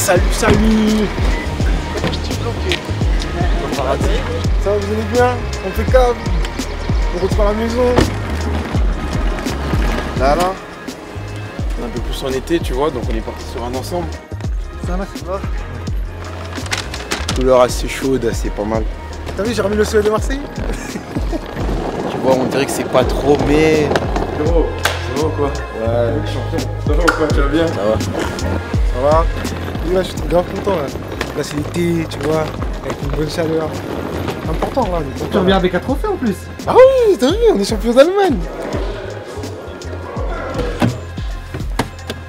Salut, salut. Petit bloqué. Ça va, vous allez bien? Impeccable. On retrouve à la maison. Là. On est un peu plus en été, tu vois, donc on est parti sur un ensemble. Ça va? Couleur assez chaude, assez pas mal. T'as vu, j'ai remis le soleil de Marseille. Tu vois, on dirait que c'est pas trop, mais... Gros, ça va ou quoi? Ouais, champion. Ça va ou quoi? Tu vas bien? Ça va. Ça va? Oui, là, je suis grave content. Là, c'est l'été, tu vois, avec une bonne chaleur. Important, là. Tu reviens avec un trophée en plus. Ah oui, t'as vu, on est champion d'Allemagne.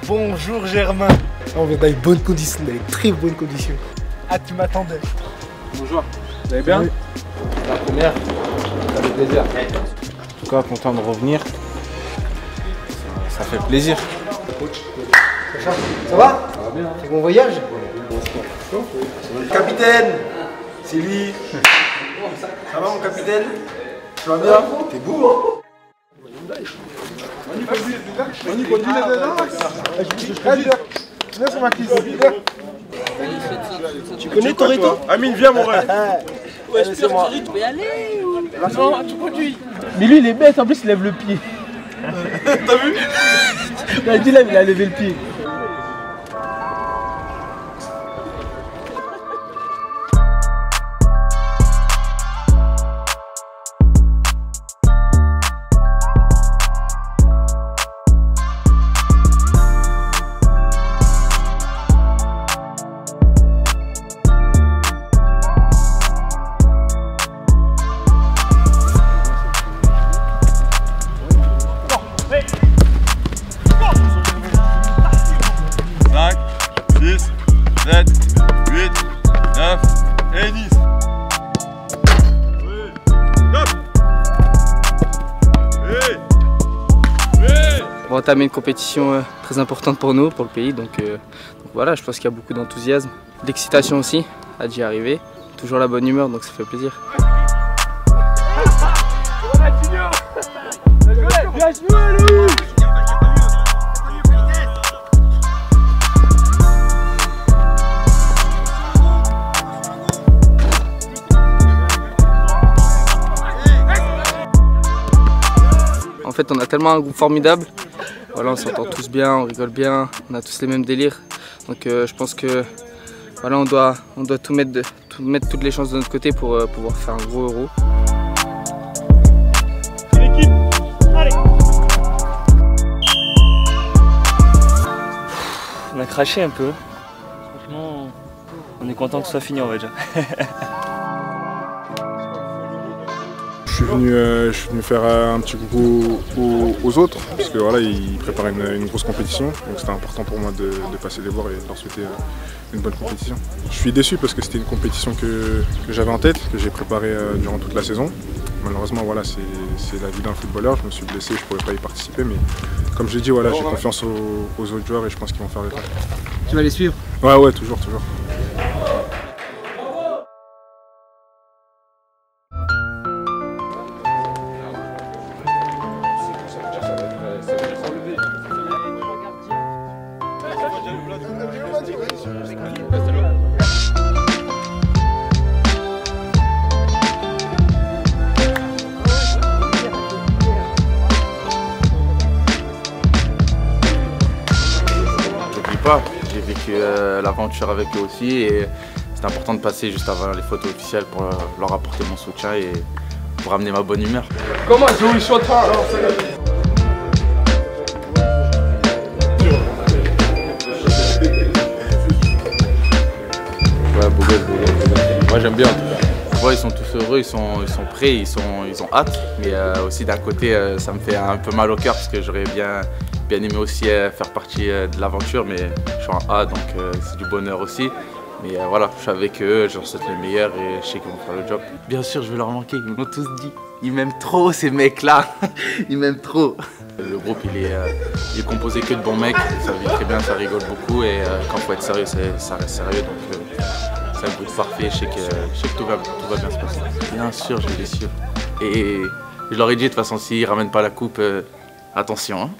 Bonjour Germain. On vient dans les bonnes conditions, dans les très bonnes conditions. Ah, tu m'attendais. Bonjour. Vous allez bien? Oui. La première, ça fait plaisir. En tout cas, content de revenir. Ça fait plaisir. Ça va? Ça va bien. C'est bon voyage? Capitaine, c'est lui. Ça va mon capitaine? Tu vas bien? T'es beau, hein? Tu connais Toretto? Amine, viens mon rêve. Ouais, c'est moi. Tu peux y aller ou... Non, tu conduis. Mais lui, il est bête, en plus, il lève le pied. T'as vu? Il a dit là, il a levé le pied. On va entamer une compétition très importante pour nous, pour le pays, donc voilà, je pense qu'il y a beaucoup d'enthousiasme, d'excitation aussi à d'y arriver, toujours la bonne humeur, donc ça fait plaisir. Bien joué, Louis! En fait, on a tellement un groupe formidable. Voilà, on s'entend tous bien, on rigole bien, on a tous les mêmes délires. Donc je pense que voilà, on doit tout mettre toutes les chances de notre côté pour pouvoir faire un gros Euro. L'équipe, allez! On a craché un peu. Franchement, on est content que ce soit fini, on va dire. Je suis venu faire un petit coucou aux autres, parce que voilà, ils préparent une grosse compétition, donc c'était important pour moi de passer les voir et de leur souhaiter une bonne compétition. Je suis déçu parce que c'était une compétition que j'avais en tête, que j'ai préparée durant toute la saison. Malheureusement, voilà, c'est la vie d'un footballeur, je me suis blessé, je ne pourrais pas y participer, mais comme j'ai dit, voilà, j'ai confiance aux autres joueurs et je pense qu'ils vont faire le taf. Tu vas les suivre? Ouais, toujours. J'ai vécu l'aventure avec eux aussi et c'est important de passer juste avant les photos officielles pour leur apporter mon soutien et pour amener ma bonne humeur. Comment Joey Chotard? Ouais, Bougel. Moi j'aime bien en tout cas. Tu vois, ils sont tous heureux, ils sont prêts, ils ont hâte, mais aussi d'un côté ça me fait un peu mal au cœur parce que j'aurais bien aimé aussi faire partie de l'aventure, mais je suis en A, donc c'est du bonheur aussi. Mais voilà, je suis avec eux, je leur souhaite le meilleur et je sais qu'ils vont faire le job. Bien sûr, je vais leur manquer, ils m'ont tous dit. Ils m'aiment trop ces mecs-là, ils m'aiment trop. Le groupe il est composé que de bons mecs, ça vit très bien, ça rigole beaucoup et quand il faut être sérieux, ça reste sérieux. Donc c'est un groupe parfait, je sais que tout va bien se passer. Bien sûr, je vais les suivre. Et je leur ai dit de toute façon, s'ils ne ramènent pas la coupe, attention. Hein.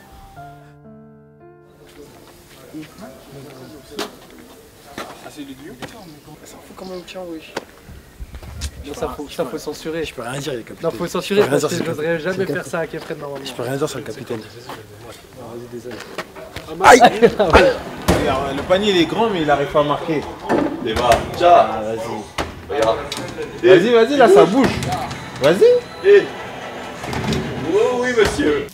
comme un chien, oui. Ça faut censurer. Je peux rien dire, les capitaines. Non, faut censurer Je peux rien parce que dire, je c'est n'oserais jamais le faire ça à Kefren normalement. Je peux rien dire sur le capitaine. Vas-y, désolé. Aïe. Le panier il est grand mais il arrive pas à marquer. Ciao. Vas-y. Vas-y, là ça bouge. Vas-y. Oh oui, monsieur.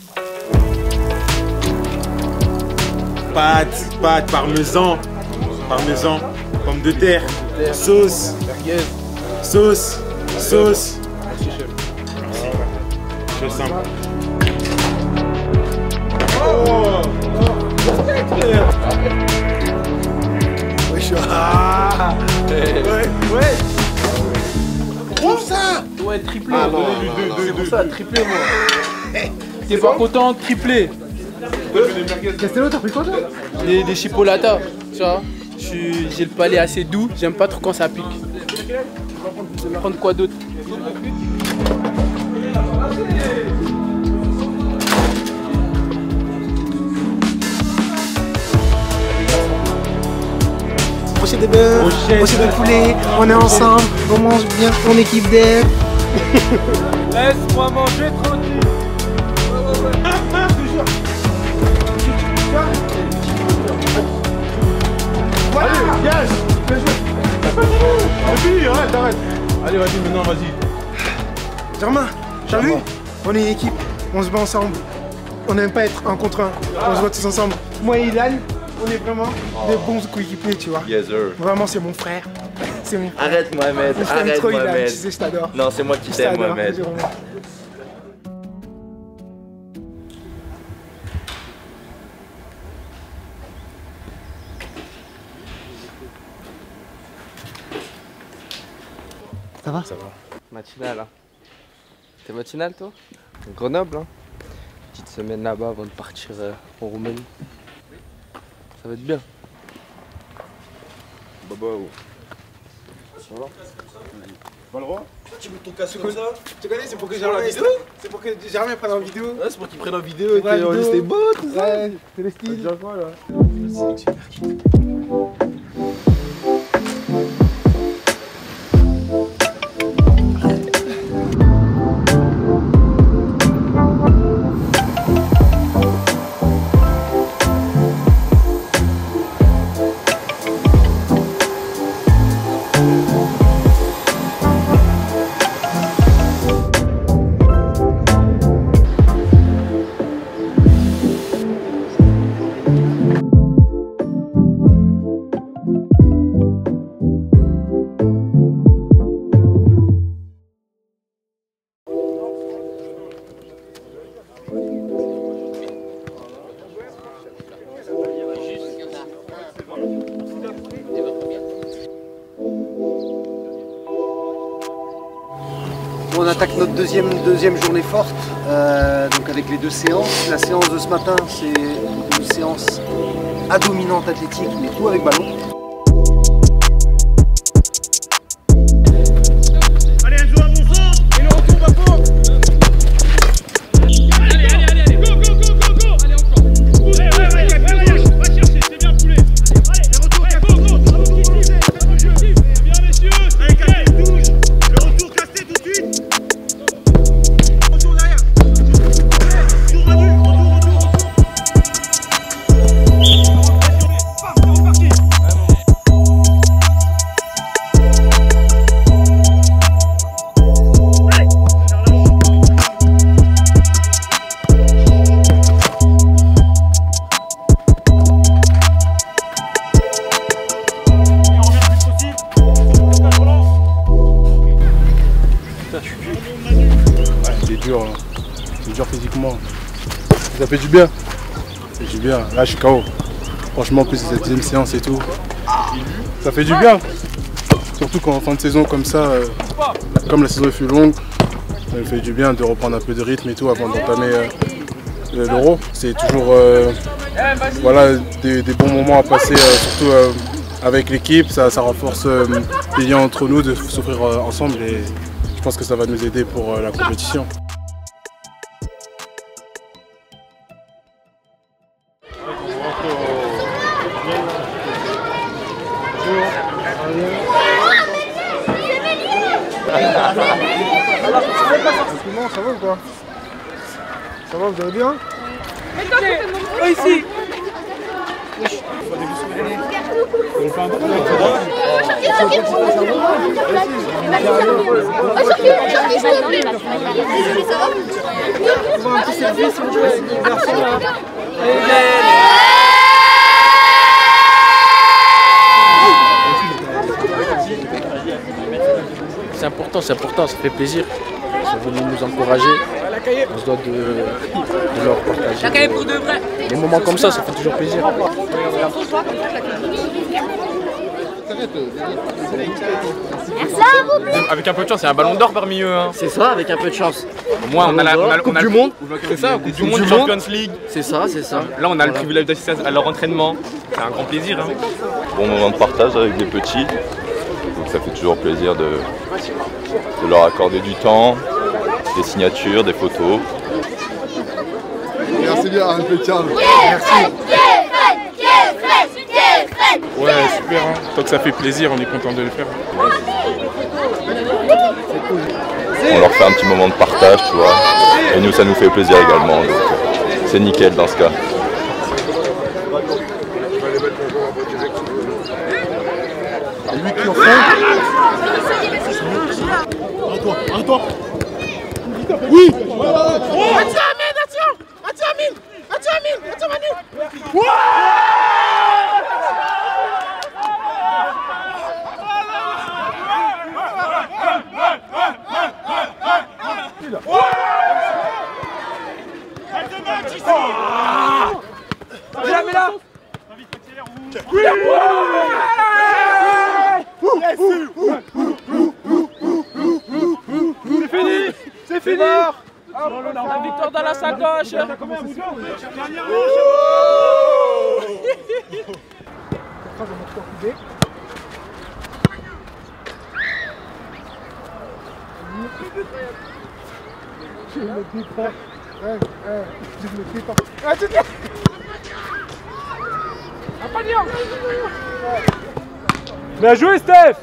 Pâtes, parmesan, pommes de terre, sauce, sauce. Merci chef. Chose simple. Ouais, triplé. C'est pour ça, triplé, moi. T'es pas content, triplé. Castello, t'as pris quoi toi? Des chipolatas, tu vois. J'ai le palais assez doux, j'aime pas trop quand ça pique. Je vais prendre quoi d'autre? Brochet de bœuf, brochet de poulet, on est ensemble, on mange bien, on équipe d'air. Laisse-moi manger tranquille. Arrête. Allez, vas-y, maintenant, vas-y. Germain, t'as vu? On est une équipe, on se bat ensemble. On n'aime pas être un contre un, on se bat tous ensemble. Moi et Ilan, on est vraiment des bons coéquipiers, tu vois. Yes, sir. Vraiment, c'est mon frère. C'est mon frère. Arrête, Mohamed. Je t'aime Arrête, trop, Ilan, Mohamed. tu sais, je t'adore. Non, c'est moi qui Je t'aime, t'adore, Mohamed. vraiment. Ça va? Ça va. Matinal, hein. T'es matinal, toi? Grenoble, hein. Petite semaine là-bas avant de partir en Roumanie. Ça va être bien. Baba, ça va? Pas le roi? Tu veux ton casser comme ça? Tu connais, c'est pour que Germain c'est pour que Germain prenne en vidéo. Ouais, c'est pour qu'ils prennent en vidéo et qu'on c'est beau tout ça. Ouais, c'est le style. Déjà quoi là? On attaque notre deuxième journée forte, donc avec les deux séances. La séance de ce matin, c'est une séance à dominante athlétique, mais tout avec ballon. Allez, Enzo, à bon centre. Et le retour, Bafo. Allez, go. Allez, encore. Ouais, va chercher, c'est bien poulet. Allez, le retour, go. Bien, messieurs. Allez, Casté, touche. Le retour, Casté, tout de suite. Retour derrière. Retour à vue, retour. Paf, c'est reparti. C'est dur physiquement. Ça fait du bien. Ça fait du bien. Là, je suis KO. Franchement, en plus, c'est cette deuxième séance et tout. Ça fait du bien. Surtout qu'en fin de saison comme ça, comme la saison fut longue, ça me fait du bien de reprendre un peu de rythme et tout avant d'entamer l'Euro. C'est toujours voilà, des bons moments à passer, surtout avec l'équipe. Ça renforce les liens entre nous, de s'offrir ensemble et je pense que ça va nous aider pour la compétition. Comment ça va ou quoi? Ça va, vous allez bien? Ici. C'est important, ça fait plaisir. Ils sont venus nous encourager. On se doit de leur partager. Des moments comme ça fait toujours plaisir. Avec un peu de chance, il y a un ballon d'or parmi eux. Hein. C'est ça, avec un peu de chance. Au moins, on a la Coupe du Monde. C'est ça, Coupe du Monde, Champions League. C'est ça, c'est ça. Là, on a le privilège d'assister à leur entraînement. C'est un grand plaisir. Hein. Bon moment de partage avec des petits. Donc ça fait toujours plaisir de leur accorder du temps, des signatures, des photos. Merci bien, impeccable. Merci. Ouais, super, hein. Tant que ça fait plaisir, on est content de le faire. On leur fait un petit moment de partage, tu vois. Et nous, ça nous fait plaisir également. Donc c'est nickel dans ce cas. Lui qui en fait. Arrête-toi. Oui. C'est fini. La victoire dans la sacoche. Bien joué, Steph.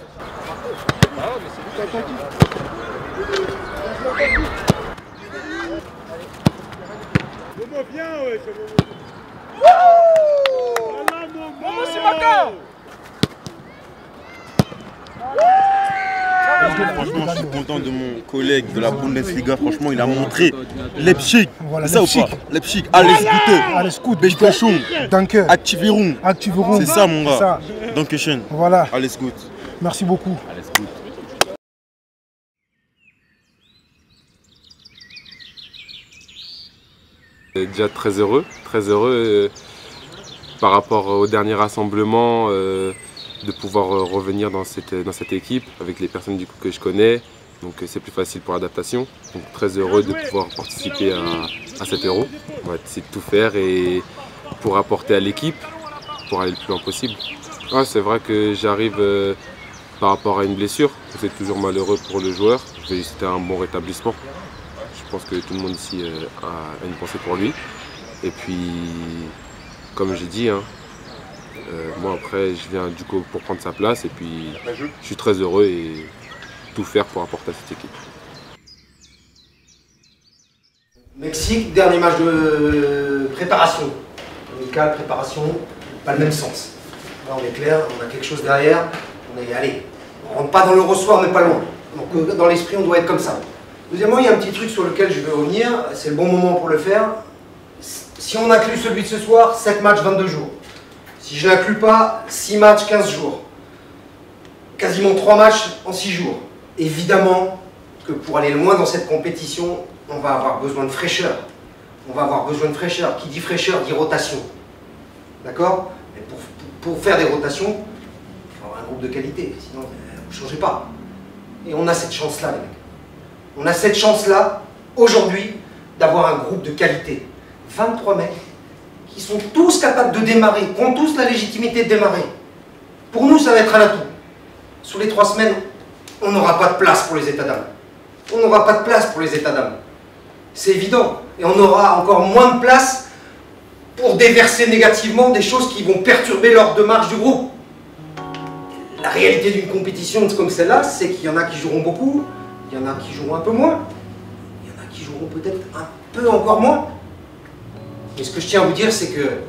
Franchement, je suis content de mon collègue de la Bundesliga. Franchement, il a montré Leipzig. Voilà, c'est ça Leipzig. ou pas? Leipzig, alles Gute. Alles gut. Besprechung. Danke. Aktivierung. C'est ça, mon gars. Dankeschön. Voilà. Alles gut. Merci beaucoup. Alles gut. Déjà très heureux par rapport au dernier rassemblement, de pouvoir revenir dans cette équipe avec les personnes du coup que je connais, donc c'est plus facile pour l'adaptation. Donc très heureux de pouvoir participer à cet Euro. On va essayer de tout faire et pour apporter à l'équipe, pour aller le plus loin possible. Ouais, c'est vrai que j'arrive par rapport à une blessure, c'est toujours malheureux pour le joueur. C'était un bon rétablissement. Je pense que tout le monde ici a une pensée pour lui. Et puis, comme j'ai dit, hein, moi après je viens du coup pour prendre sa place et puis je suis très heureux et tout faire pour apporter à cette équipe. Mexique, dernier match de préparation. Amical, préparation, pas le même sens. Là on est clair, on a quelque chose derrière, on rentre pas dans le ressort mais pas loin. Donc dans l'esprit on doit être comme ça. Deuxièmement, il y a un petit truc sur lequel je vais revenir, c'est le bon moment pour le faire. Si on inclut celui de ce soir, 7 matchs, 22 jours. Si je n'inclus pas, 6 matchs, 15 jours. Quasiment 3 matchs en 6 jours. Évidemment que pour aller loin dans cette compétition, on va avoir besoin de fraîcheur. On va avoir besoin de fraîcheur. Qui dit fraîcheur dit rotation. D'accord? Mais pour faire des rotations, il faut avoir un groupe de qualité. Sinon, vous ne changez pas. Et on a cette chance-là, les mecs. On a cette chance-là, aujourd'hui, d'avoir un groupe de qualité. 23 mecs qui sont tous capables de démarrer, qui ont tous la légitimité de démarrer. Pour nous, ça va être un atout. Sur les 3 semaines, on n'aura pas de place pour les états d'âme. On n'aura pas de place pour les états d'âme. C'est évident. Et on aura encore moins de place pour déverser négativement des choses qui vont perturber l'ordre de marche du groupe. La réalité d'une compétition comme celle-là, c'est qu'il y en a qui joueront beaucoup, il y en a qui joueront un peu moins, il y en a qui joueront peut-être un peu encore moins. Mais ce que je tiens à vous dire, c'est que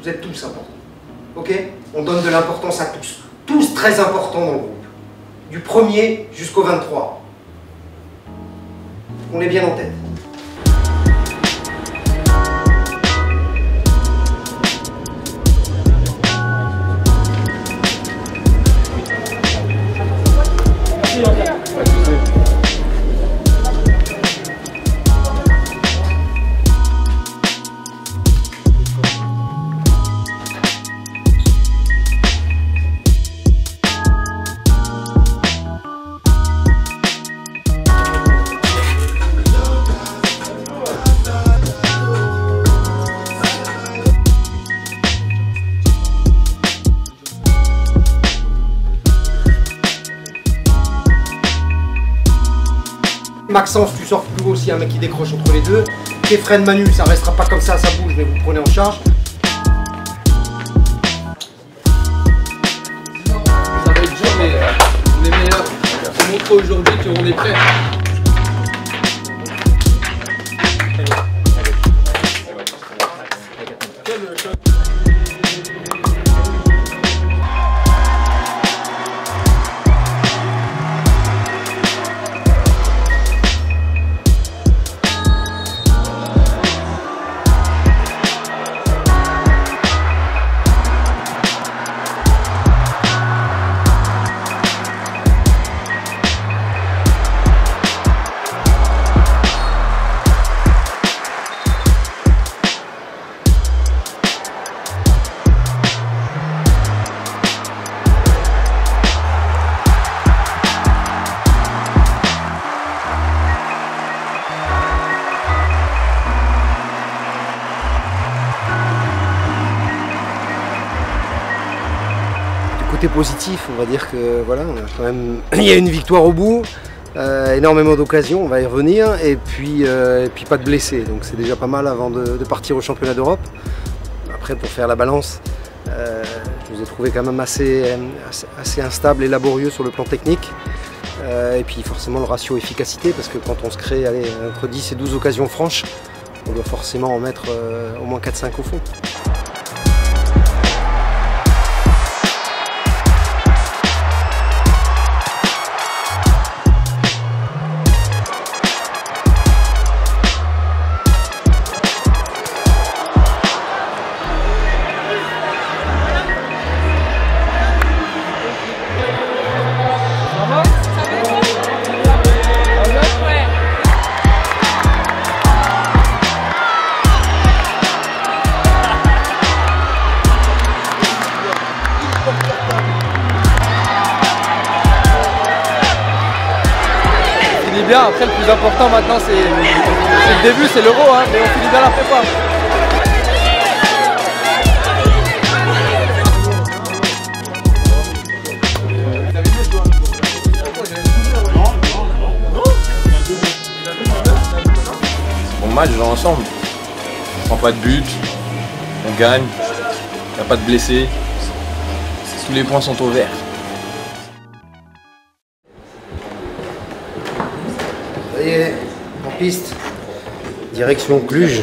vous êtes tous importants. Ok? On donne de l'importance à tous. Tous très importants dans le groupe. Du 1er jusqu'au 23. On est bien en tête. Maxence, tu sors plus aussi un mec qui décroche entre les deux. Kefren, Manu, ça restera pas comme ça bouge, mais vous prenez en charge. Ça va être dur, mais on est meilleurs. On montre aujourd'hui qu'on est prêts. Côté positif, on va dire que voilà, on a quand même, il y a une victoire au bout, énormément d'occasions, on va y revenir, et puis pas de blessés, donc c'est déjà pas mal avant de partir au championnat d'Europe. Après, pour faire la balance, je vous ai trouvé quand même assez instable et laborieux sur le plan technique, et puis forcément le ratio efficacité, parce que quand on se crée entre 10 et 12 occasions franches, on doit forcément en mettre au moins 4-5 au fond. Bien, après le plus important maintenant c'est le début, c'est l'Euro, hein, mais on finit bien la prépa. Bon match dans l'ensemble, on prend pas de but, on gagne, il n'y a pas de blessés, tous les points sont au vert. Ça y est, en piste, direction Cluj.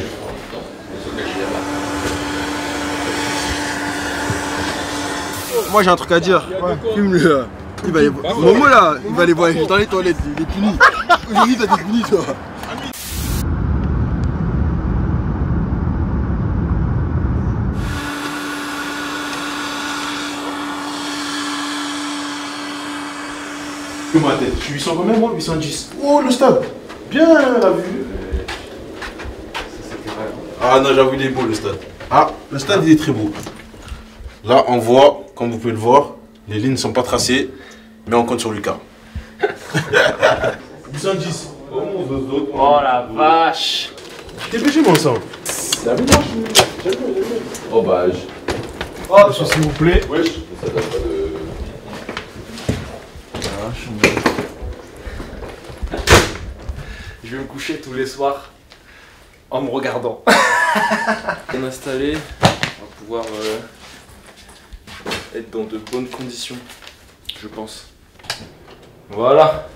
Moi j'ai un truc à dire. Fume-le. Il va aller voir. Momo là, il va aller voir dans les toilettes, il est puni. Aujourd'hui t'as été puni toi. Ma tête, je suis 800 combien moi? 810. Oh le stade. Bien la vue. Ah non, j'avoue il est beau le stade. Ah, le stade il est très beau. Là on voit, comme vous pouvez le voir, les lignes ne sont pas tracées, mais on compte sur Lucas. 810. Oh la vache. T'es péché mon sang. Oh bah monsieur s'il vous plaît. Wesh. Ça date pas de... Je vais me coucher tous les soirs en me regardant. Bien installé, on va pouvoir être dans de bonnes conditions, je pense. Voilà.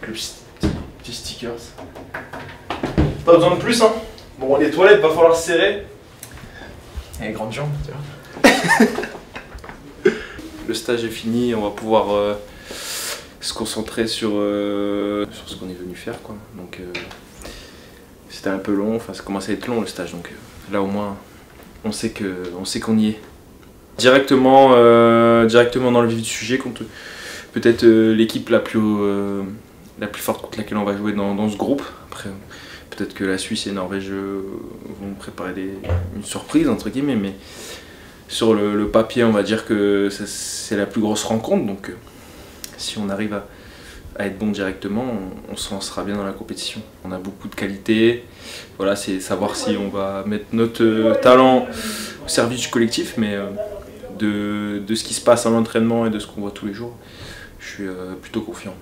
Le petit stickers. Pas besoin de plus, hein. Bon, les toilettes, va falloir serrer. Et les grandes jambes, tu vois. Le stage est fini, on va pouvoir se concentrer sur ce qu'on est venu faire, quoi. Donc, c'était un peu long, enfin ça commence à être long le stage, donc là au moins on sait qu'on y est. Directement dans le vif du sujet, contre peut-être l'équipe la plus forte contre laquelle on va jouer dans ce groupe. Après peut-être que la Suisse et la Norvège vont préparer une surprise entre guillemets, mais sur le papier on va dire que c'est la plus grosse rencontre, donc si on arrive à être bon directement, on se lancera bien dans la compétition. On a beaucoup de qualités, voilà, c'est savoir si on va mettre notre talent au service du collectif, mais de ce qui se passe à l'entraînement et de ce qu'on voit tous les jours, je suis plutôt confiant.